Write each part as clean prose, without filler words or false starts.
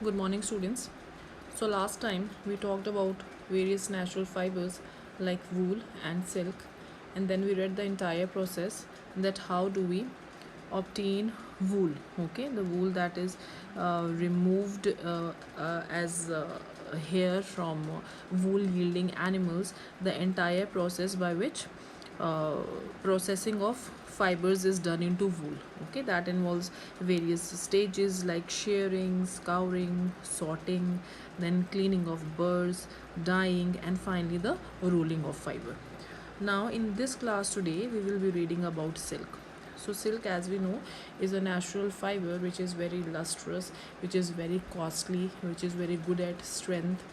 Good morning, students. So, last time we talked about various natural fibers like wool and silk, and then we read the entire process that how do we obtain wool. Okay, the wool that is removed as hair from wool yielding animals, the entire process by which uh, processing of fibers is done into wool. Okay, that involves various stages like shearing, scouring, sorting, then cleaning of burrs, dyeing, and finally the rolling of fiber. Now in this class today we will be reading about silk. So silk, as we know, is a natural fiber which is very lustrous, which is very costly, which is very good at strength.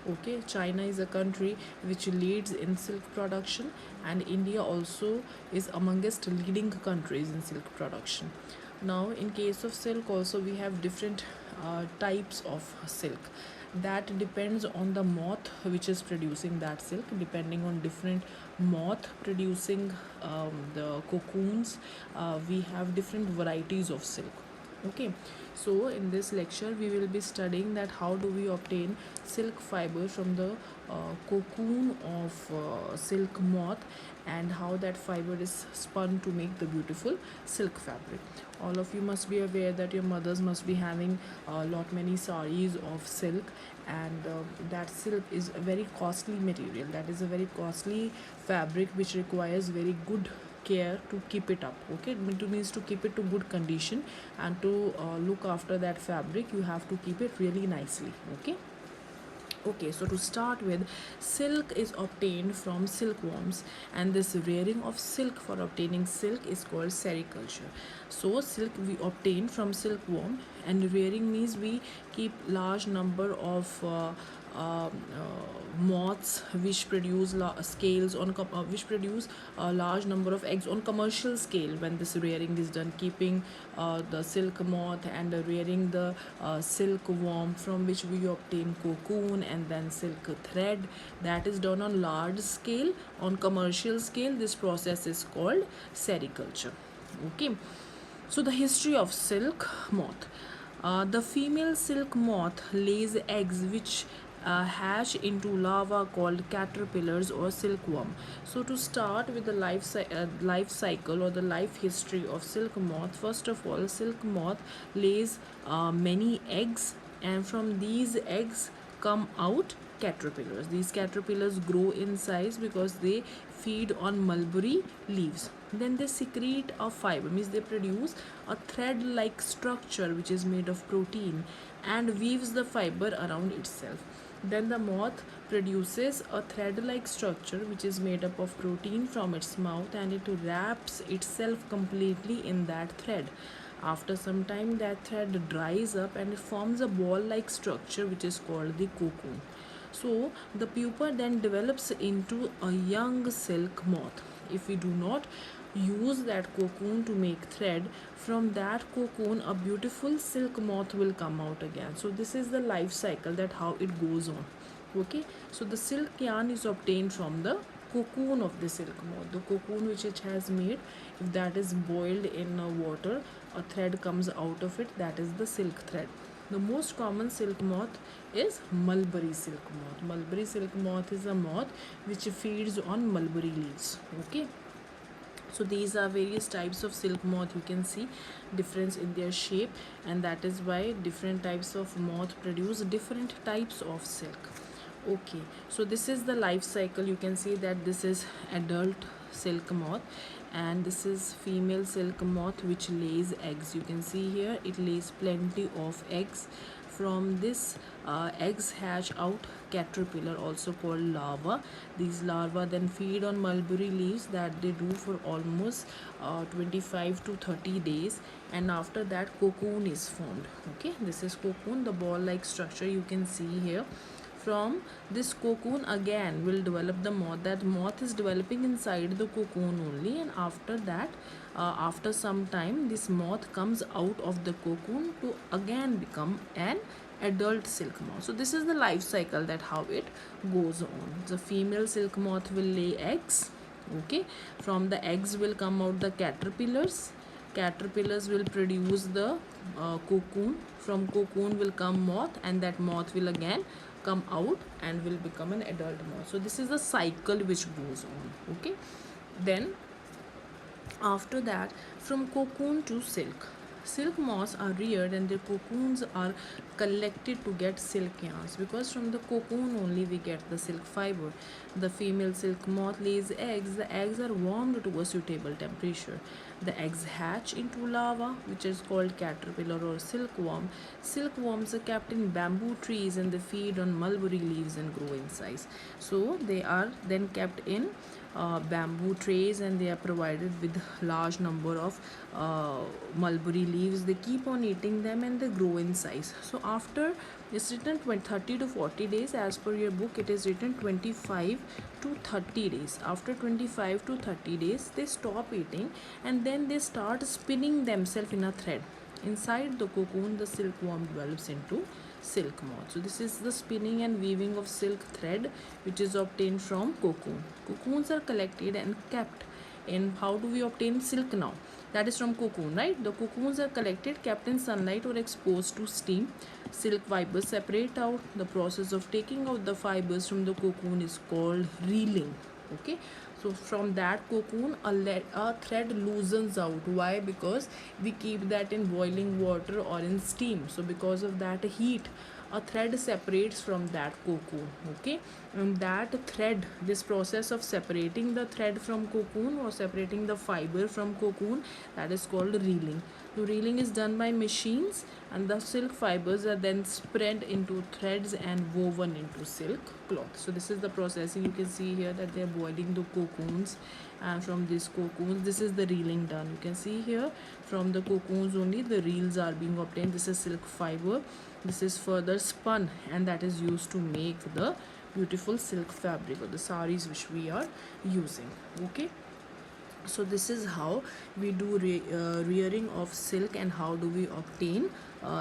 Okay, China is a country which leads in silk production, and India also is amongst leading countries in silk production. Now in case of silk also we have different types of silk. That depends on the moth which is producing that silk. Depending on different moth producing the cocoons, we have different varieties of silk. Okay, so in this lecture we will be studying that how do we obtain silk fiber from the cocoon of silk moth, and how that fiber is spun to make the beautiful silk fabric. All of you must be aware that your mothers must be having a lot many saris of silk, and that silk is a very costly material. That is a very costly fabric which requires very good care to keep it up. Okay, it means to keep it to good condition, and to look after that fabric you have to keep it really nicely. Okay, so to start with, silk is obtained from silkworms, and this rearing of silk for obtaining silk is called sericulture. So silk we obtain from silkworm, and rearing means we keep large number of moths which produce scales on which produce a large number of eggs on commercial scale. When this rearing is done, keeping the silk moth and rearing the silkworm, from which we obtain cocoon and then silk thread, that is done on large scale. On commercial scale, this process is called sericulture. Okay, so the history of silk moth. The female silk moth lays eggs which hatch into larvae called caterpillars or silkworm. So to start with the life cycle or the life history of silk moth, first of all, silk moth lays many eggs, and from these eggs come out caterpillars. These caterpillars grow in size because they feed on mulberry leaves. Then they secrete a fiber, means they produce a thread like structure which is made of protein and weaves the fiber around itself. Then the moth produces a thread like structure which is made up of protein from its mouth, and it wraps itself completely in that thread. After some time, that thread dries up and it forms a ball like structure which is called the cocoon. So the pupa then develops into a young silk moth. If we do not use that cocoon to make thread, from that cocoon a beautiful silk moth will come out again. So this is the life cycle, that how it goes on. Okay, so the silk yarn is obtained from the cocoon of the silk moth. The cocoon which it has made, if that is boiled in water, a thread comes out of it, that is the silk thread. The most common silk moth is mulberry silk moth. Mulberry silk moth is a moth which feeds on mulberry leaves. Okay, so these are various types of silk moth. You can see difference in their shape, and that is why different types of moth produce different types of silk. Okay, so this is the life cycle. You can see that this is adult silk moth, and this is female silk moth which lays eggs. You can see here it lays plenty of eggs. From this eggs hatch out caterpillar, also called larva. These larvae then feed on mulberry leaves, that they do for almost 25 to 30 days, and after that cocoon is formed. Okay, this is cocoon, the ball like structure you can see here. From this cocoon again will develop the moth. That moth is developing inside the cocoon only, and after that after some time this moth comes out of the cocoon to again become an adult silk moth. So this is the life cycle, that how it goes on. The female silk moth will lay eggs. Okay, from the eggs will come out the caterpillars, caterpillars will produce the cocoon. From cocoon will come moth, and that moth will again come out and will become an adult moth. So this is the cycle which goes on. Okay, then after that, from cocoon to silk. Silk moths are reared and their cocoons are collected to get silk yarns, because from the cocoon only we get the silk fiber. The female silk moth lays eggs. The eggs are warmed to a suitable temperature. The eggs hatch into larvae, which is called caterpillar or silkworm. Silkworms are kept in bamboo trees and they feed on mulberry leaves and grow in size. So they are then kept in bamboo trays and they are provided with large number of mulberry leaves. They keep on eating them and they grow in size. So after, it's written 30 to 40 days, as per your book it is written 25 to 30 days. After 25 to 30 days they stop eating and then they start spinning themselves in a thread. Inside the cocoon, the silkworm develops into silk moth. So this is the spinning and weaving of silk thread which is obtained from cocoon. Cocoons are collected and kept in. How do we obtain silk now? That is from cocoon, right? The cocoons are collected, kept in sunlight or exposed to steam. Silk fibers separate out. The process of taking out the fibers from the cocoon is called reeling. Okay, so from that cocoon a thread loosens out. Why? Because we keep that in boiling water or in steam. So because of that heat, a thread separates from that cocoon. Okay, and that thread, this process of separating the thread from cocoon or separating the fiber from cocoon, that is called reeling. So reeling is done by machines and the silk fibers are then spread into threads and woven into silk cloth. So this is the processing. You can see here that they are boiling the cocoons, and from these cocoons this is the reeling done. You can see here from the cocoons only the reels are being obtained. This is silk fiber. This is further spun and that is used to make the beautiful silk fabric or the saris which we are using. Okay, so this is how we do rearing of silk and how do we obtain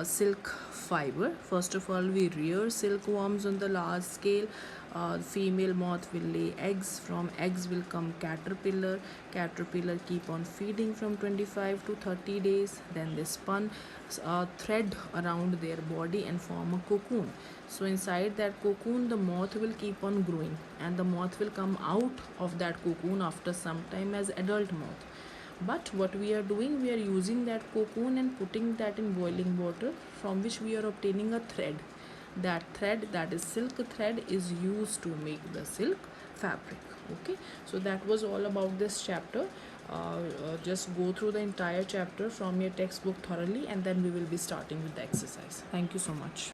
silk fiber. First of all, we rear silkworms on the large scale. Female moth will lay eggs. From eggs will come caterpillar. Caterpillar keep on feeding from 25 to 30 days. Then they spun a thread around their body and form a cocoon. So inside that cocoon the moth will keep on growing and the moth will come out of that cocoon after some time as adult moth. But what we are doing, we are using that cocoon and putting that in boiling water, from which we are obtaining a thread. That thread, that is silk thread, is used to make the silk fabric. Okay, so that was all about this chapter. Just go through the entire chapter from your textbook thoroughly and then we will be starting with the exercise. Thank you so much.